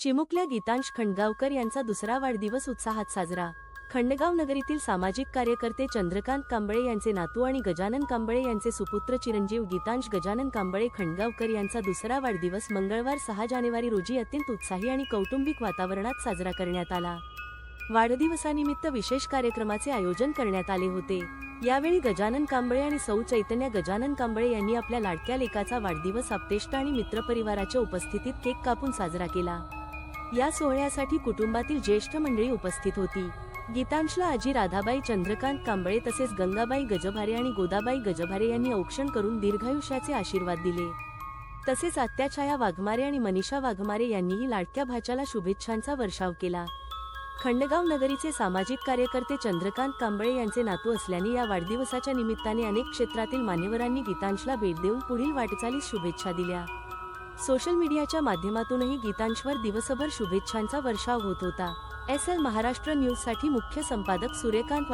चिमुकल्या गीतांश खंडगावकर यांचा दुसरा वाढदिवस उत्साहात साजरा। खंडगाव नगरीतील सामाजिक कार्यकर्ते चंद्रकांत कांबळे यांचे नातू आणि गजानन कांबळे यांचे सुपुत्र चिरंजीव गीतांश गजानन कांबळे खंडगावकर यांचा दुसरा वाढदिवस मंगळवार 6 जानेवारी रोजी अत्यंत उत्साही आणि कौटुंबिक वातावरणात साजरा करण्यात आला। वाढदिवसानिमित्त विशेष कार्यक्रमाचे आयोजन करण्यात आले होते। यावेळी गजानन कांबळे आणि सौ चैतन्य गजानन कांबळे यांनी आपल्या लाडक्या लेकाचा वाढदिवस आप्तेष्ट आणि मित्रपरिवाराच्या उपस्थितीत केक कापून साजरा केला। या सोहळ्यासाठी कुटुंबातील ज्येष्ठ मंडळी उपस्थित होती। गीतांशला आजी राधाबाई चंद्रकांत कांबळे तसेच गंगाबाई गजभारे आणि गोदाबाई गजभारे यांनी औक्षण करून दीर्घायुष्याचे आशीर्वाद दिले। तसेच आत्या छाया वाघमारे आणि मनीषा वाघमारे यांनीही लाडक्या भाच्याला शुभेच्छांचा वर्षाव केला। खंडगाव नगरीचे सामाजिक कार्यकर्ते चंद्रकांत कांबळे यांचे नातू असल्याने या वाढदिवसाच्या निमित्ताने अनेक क्षेत्रातील मान्यवरांनी गीतांशला भेट देऊन पुढील वाटचालीस शुभेच्छा दिल्या। सोशल मीडियाच्या माध्यमातूनही गीतांशवर दिवसभर शुभेच्छांचा वर्षाव होत होता। SL महाराष्ट्र न्यूजसाठी मुख्य संपादक सूर्यकांत